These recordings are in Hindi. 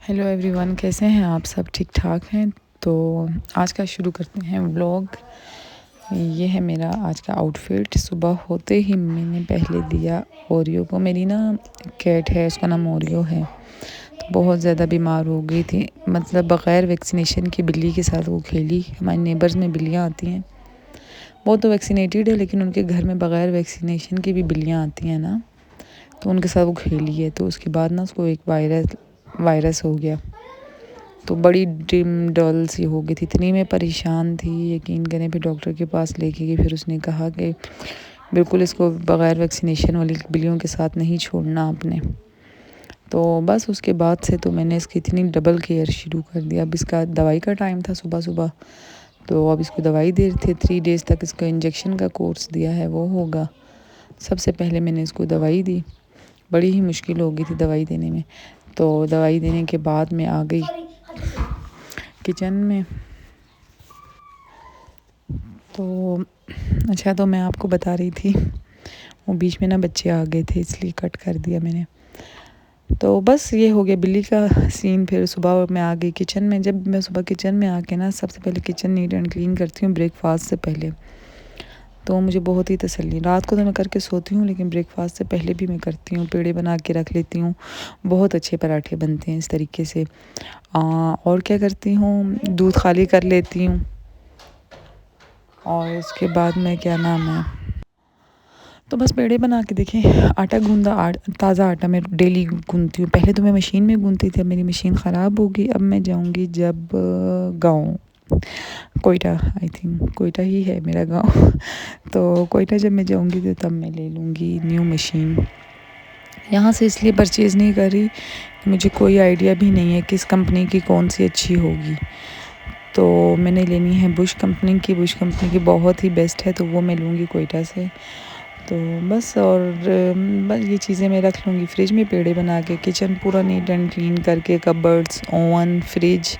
हेलो एवरीवन, कैसे हैं आप सब? ठीक ठाक हैं? तो आज का शुरू करते हैं व्लॉग। ये है मेरा आज का आउटफिट। सुबह होते ही मैंने पहले दिया ओरियो को। मेरी ना कैट है, उसका नाम ओरियो है। तो बहुत ज़्यादा बीमार हो गई थी, मतलब बग़ैर वैक्सीनेशन की बिल्ली के साथ वो खेली। हमारे नेबर्स में बिल्लियाँ आती हैं, वो तो वैक्सीनेटेड है, लेकिन उनके घर में बग़ैर वैक्सीनेशन की भी बिल्लियाँ आती हैं ना, तो उनके साथ वो खेली है। तो उसके बाद ना उसको एक वायरस हो गया, तो बड़ी डिम डल सी हो गई थी। इतनी मैं परेशान थी, यकीन करें। फिर डॉक्टर के पास लेके गई, फिर उसने कहा कि बिल्कुल इसको बग़ैर वैक्सीनेशन वाली बिल्लियों के साथ नहीं छोड़ना आपने। तो बस उसके बाद से तो मैंने इसकी इतनी डबल केयर शुरू कर दिया। अब इसका दवाई का टाइम था सुबह सुबह, तो अब इसको दवाई दे रहे थे। 3 डेज़ तक इसको इंजेक्शन का कोर्स दिया है, वो होगा। सबसे पहले मैंने इसको दवाई दी, बड़ी ही मुश्किल हो गई थी दवाई देने में। तो दवाई देने के बाद मैं आ गई किचन में। तो अच्छा, तो मैं आपको बता रही थी, वो बीच में ना बच्चे आ गए थे, इसलिए कट कर दिया मैंने। तो बस ये हो गया बिल्ली का सीन। फिर सुबह मैं आ गई किचन में। जब मैं सुबह किचन में आके ना सबसे पहले किचन नीट एंड क्लीन करती हूँ ब्रेकफास्ट से पहले, तो मुझे बहुत ही तसल्ली। रात को तो मैं करके सोती हूँ, लेकिन ब्रेकफास्ट से पहले भी मैं करती हूँ। पेड़े बना के रख लेती हूँ, बहुत अच्छे पराठे बनते हैं इस तरीके से। और क्या करती हूँ, दूध खाली कर लेती हूँ, और उसके बाद में क्या नाम है, तो बस पेड़े बना के देखें। आटा गूंदा, ताज़ा आटा मैं डेली गूंदती हूँ। पहले तो मैं मशीन में गूंदती थी, अब मेरी मशीन ख़राब होगी। अब मैं जाऊँगी जब गाँव, कोयटा, आई थिंक कोयटा ही है मेरा गांव। तो कोयटा जब मैं जाऊंगी तो तब मैं ले लूँगी न्यू मशीन। यहाँ से इसलिए परचेज़ नहीं कर रही कि मुझे कोई आइडिया भी नहीं है किस कंपनी की कौन सी अच्छी होगी। तो मैंने लेनी है बुश कंपनी की। बुश कंपनी की बहुत ही बेस्ट है, तो वो मैं लूँगी कोयटा से। तो बस, और बस ये चीज़ें मैं रख लूँगी फ्रिज में। पेड़े बना के किचन पूरा नीट एंड क्लीन करके, cupboards, oven, fridge,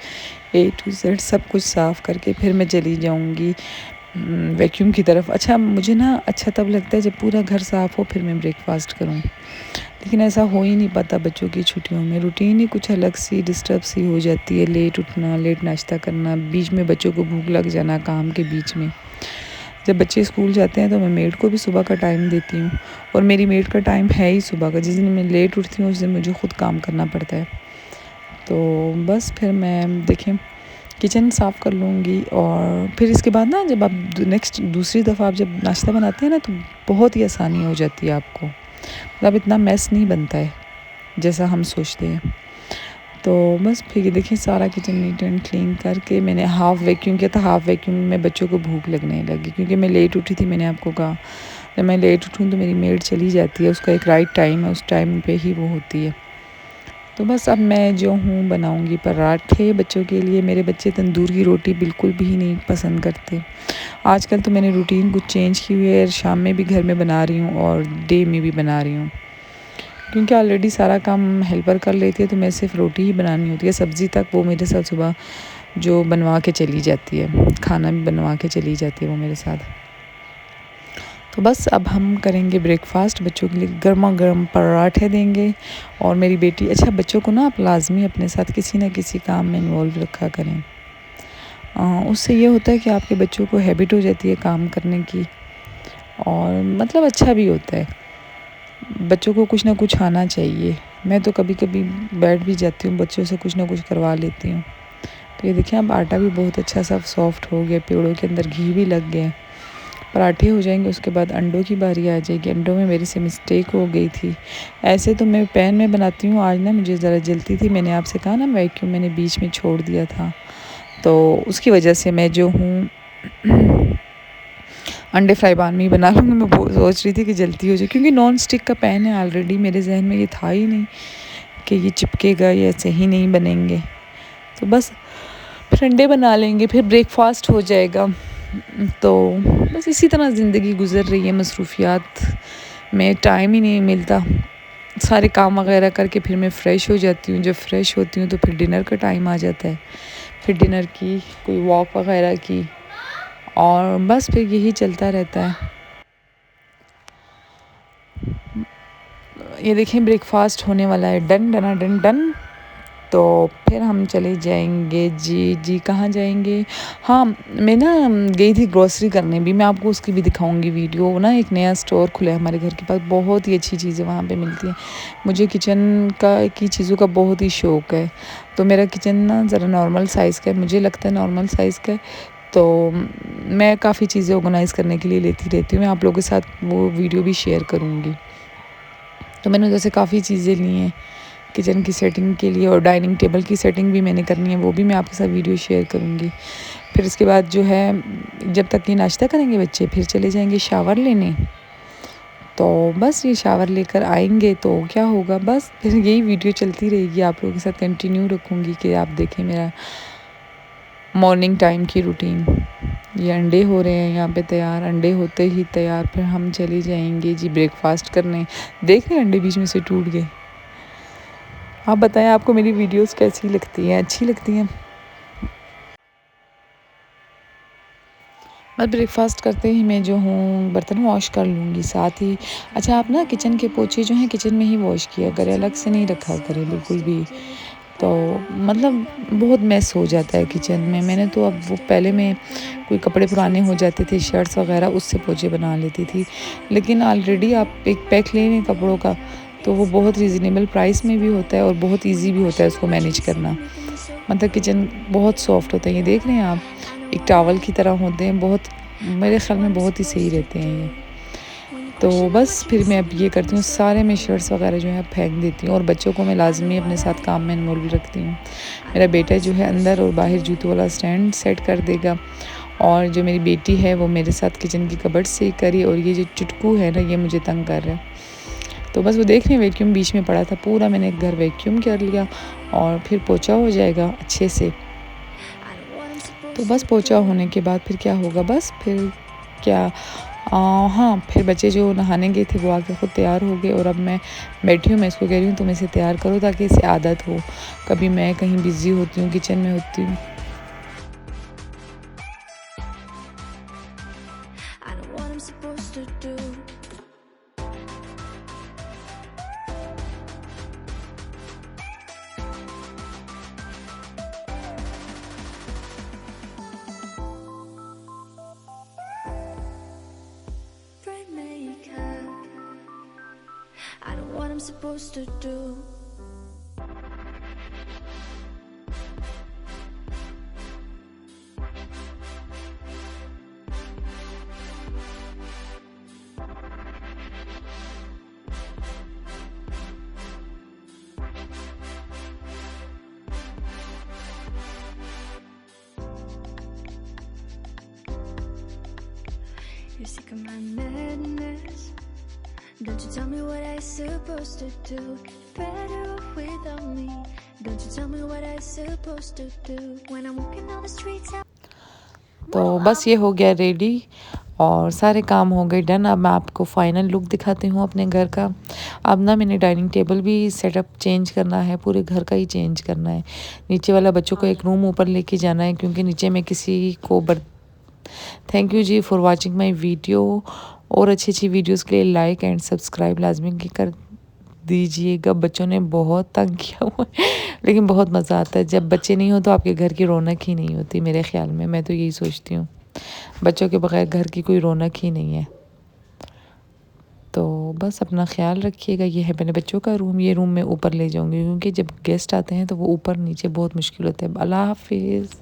A to Z सब कुछ साफ़ करके फिर मैं चली जाऊँगी वैक्यूम की तरफ। अच्छा, मुझे ना अच्छा तब लगता है जब पूरा घर साफ़ हो, फिर मैं ब्रेकफास्ट करूँ। लेकिन ऐसा हो ही नहीं पाता बच्चों की छुट्टियों में। रूटीन ही कुछ अलग सी डिस्टर्ब सी हो जाती है। लेट उठना, लेट नाश्ता करना, बीच में बच्चों को भूख लग जाना काम के बीच में। जब बच्चे स्कूल जाते हैं तो मैं मेड को भी सुबह का टाइम देती हूँ, और मेरी मेड का टाइम है ही सुबह का। जिस दिन मैं लेट उठती हूँ उस दिन मुझे खुद काम करना पड़ता है। तो बस फिर मैं देखें किचन साफ़ कर लूँगी, और फिर इसके बाद ना जब आप दूसरी दफ़ा आप जब नाश्ता बनाते हैं ना, तो बहुत ही आसानी हो जाती है आपको। मतलब इतना मैस नहीं बनता है जैसा हम सोचते हैं। तो बस फिर ये देखिए सारा किचन नीट एंड क्लीन करके मैंने हाफ़ वैक्यूम किया था। हाफ़ वैक्यूम में बच्चों को भूख लगने लगी, क्योंकि मैं लेट उठी थी। मैंने आपको कहा जब मैं लेट उठूँ तो मेरी मेड चली जाती है, उसका एक राइट टाइम है, उस टाइम पे ही वो होती है। तो बस अब मैं जो हूँ बनाऊँगी पराठे बच्चों के लिए। मेरे बच्चे तंदूर की रोटी बिल्कुल भी नहीं पसंद करते। आजकल तो मैंने रूटीन कुछ चेंज की हुई है, शाम में भी घर में बना रही हूँ और डे में भी बना रही हूँ, क्योंकि ऑलरेडी सारा काम हेल्पर कर लेती है, तो मैं सिर्फ रोटी ही बनानी होती है। सब्ज़ी तक वो मेरे साथ सुबह जो बनवा के चली जाती है, खाना भी बनवा के चली जाती है वो मेरे साथ। तो बस अब हम करेंगे ब्रेकफास्ट। बच्चों के लिए गर्मा गर्म पराठे देंगे। और मेरी बेटी, अच्छा बच्चों को ना आप लाजमी अपने साथ किसी न किसी काम में इन्वॉल्व रखा करें। उससे ये होता है कि आपके बच्चों को हैबिट हो जाती है काम करने की, और मतलब अच्छा भी होता है। बच्चों को कुछ ना कुछ आना चाहिए। मैं तो कभी कभी बैठ भी जाती हूँ, बच्चों से कुछ ना कुछ करवा लेती हूँ। तो ये देखिए अब आटा भी बहुत अच्छा सा सॉफ्ट हो गया, पेड़ों के अंदर घी भी लग गया। पराठे हो जाएंगे, उसके बाद अंडों की बारी आ जाएगी। अंडों में मेरे से मिस्टेक हो गई थी। ऐसे तो मैं पैन में बनाती हूँ, आज ना मुझे ज़रा जलती थी। मैंने आपसे कहा ना वैक्यूम मैंने बीच में छोड़ दिया था, तो उसकी वजह से मैं जो हूँ अंडे फ्राई पैन में ही बना लूँगी। मैं सोच रही थी कि जल्दी हो जाए, क्योंकि नॉन स्टिक का पैन है। ऑलरेडी मेरे जहन में ये था ही नहीं कि ये चिपकेगा या सही नहीं बनेंगे। तो बस फिर अंडे बना लेंगे, फिर ब्रेकफास्ट हो जाएगा। तो बस इसी तरह ज़िंदगी गुजर रही है। मसरूफियात में टाइम ही नहीं मिलता। सारे काम वगैरह करके फिर मैं फ़्रेश हो जाती हूँ। जब फ़्रेश होती हूँ तो फिर डिनर का टाइम आ जाता है। फिर डिनर की कोई वॉक वगैरह की, और बस फिर यही चलता रहता है। ये देखें ब्रेकफास्ट होने वाला है। डन डना डन डन। तो फिर हम चले जाएंगे जी कहाँ जाएंगे। हाँ, मैं ना गई थी ग्रोसरी करने भी, मैं आपको उसकी भी दिखाऊंगी वीडियो ना। एक नया स्टोर खुला है हमारे घर के पास, बहुत ही अच्छी चीज़ें वहाँ पे मिलती हैं। मुझे किचन की चीज़ों का बहुत ही शौक़ है। तो मेरा किचन ना ज़रा नॉर्मल साइज़ का है, मुझे लगता है नॉर्मल साइज़ का है। तो मैं काफ़ी चीज़ें ऑर्गेनाइज़ करने के लिए लेती रहती हूँ। मैं आप लोगों के साथ वो वीडियो भी शेयर करूँगी। तो मैंने जैसे काफ़ी चीज़ें ली हैं किचन की सेटिंग के लिए, और डाइनिंग टेबल की सेटिंग भी मैंने करनी है, वो भी मैं आपके साथ वीडियो शेयर करूँगी। फिर इसके बाद जो है, जब तक ये नाश्ता करेंगे बच्चे, फिर चले जाएंगे शावर लेने। तो बस ये शावर लेकर आएंगे तो क्या होगा, बस फिर यही वीडियो चलती रहेगी, आप लोगों के साथ कंटिन्यू रखूँगी कि आप देखें मेरा मॉर्निंग टाइम की रूटीन। ये अंडे हो रहे हैं यहाँ पे तैयार, अंडे होते ही तैयार फिर हम चले जाएंगे जी ब्रेकफास्ट करने। देख रहे हैं अंडे बीच में से टूट गए। आप बताएं आपको मेरी वीडियोस कैसी लगती हैं, अच्छी लगती हैं? बस ब्रेकफास्ट करते ही मैं जो हूँ बर्तन वॉश कर लूँगी साथ ही। अच्छा, आप ना किचन के पोछे जो हैं किचन में ही वॉश किया करें, अलग से नहीं रखा करें बिल्कुल भी। तो मतलब बहुत मैस हो जाता है किचन में। मैंने तो अब वो पहले में कोई कपड़े पुराने हो जाते थे शर्ट्स वगैरह, उससे पोछे बना लेती थी। लेकिन ऑलरेडी आप एक पैक ले लें कपड़ों का, तो वो बहुत रीज़नेबल प्राइस में भी होता है और बहुत इजी भी होता है उसको मैनेज करना। मतलब किचन बहुत सॉफ्ट होता है। ये देख रहे हैं आप, एक टॉवल की तरह होते हैं, बहुत मेरे ख़्याल में बहुत ही सही रहते हैं ये। तो बस फिर मैं अब ये करती हूँ, सारे मैं शर्ट्स वगैरह जो है फेंक देती हूँ, और बच्चों को मैं लाजमी अपने साथ काम में इन्वॉल्व रखती हूँ। मेरा बेटा जो है अंदर और बाहर जूतों वाला स्टैंड सेट कर देगा, और जो मेरी बेटी है वो मेरे साथ किचन की कबर्ड से करी, और ये जो चुटकू है ना ये मुझे तंग कर रहा है। तो बस वो देख रहे हैं, वैक्यूम बीच में पड़ा था, पूरा मैंने घर वैक्यूम कर लिया और फिर पोछा हो जाएगा अच्छे से। तो बस पोछा होने के बाद फिर क्या होगा, बस फिर क्या हाँ, फिर बच्चे जो नहाने गए थे वो आके ख़ुद तैयार हो गए, और अब मैं बैठी हूँ, मैं इसको कह रही हूँ तुम इसे तैयार करो ताकि इसे आदत हो। कभी मैं कहीं बिज़ी होती हूँ, किचन में होती हूँ। I know what I'm supposed to do. You're sick of my madness. Don't you tell me what I'm supposed to do. Better off without me. Don't you tell me what I'm supposed to do. When I'm walking on the streets. तो बस ये हो गया रेडी, और सारे काम हो गए डन। अब मैं आपको फाइनल लुक दिखाती हूँ अपने घर का। अब ना मैंने डाइनिंग टेबल भी सेटअप चेंज करना है, पूरे घर का ही चेंज करना है। नीचे वाला बच्चों को एक रूम ऊपर लेके जाना है, क्योंकि नीचे में किसी को thank you ji for watching my video. और अच्छी वीडियोस के लिए लाइक एंड सब्सक्राइब लाजमी कर दीजिएगा। बच्चों ने बहुत तंग किया हुआ है, लेकिन बहुत मज़ा आता है। जब बच्चे नहीं हो तो आपके घर की रौनक ही नहीं होती मेरे ख़्याल में। मैं तो यही सोचती हूँ, बच्चों के बगैर घर की कोई रौनक ही नहीं है। तो बस अपना ख्याल रखिएगा। ये है मैंने बच्चों का रूम, ये रूम मैं ऊपर ले जाऊँगी, क्योंकि जब गेस्ट आते हैं तो वो ऊपर नीचे बहुत मुश्किल होता है। अल्लाह हाफिज़।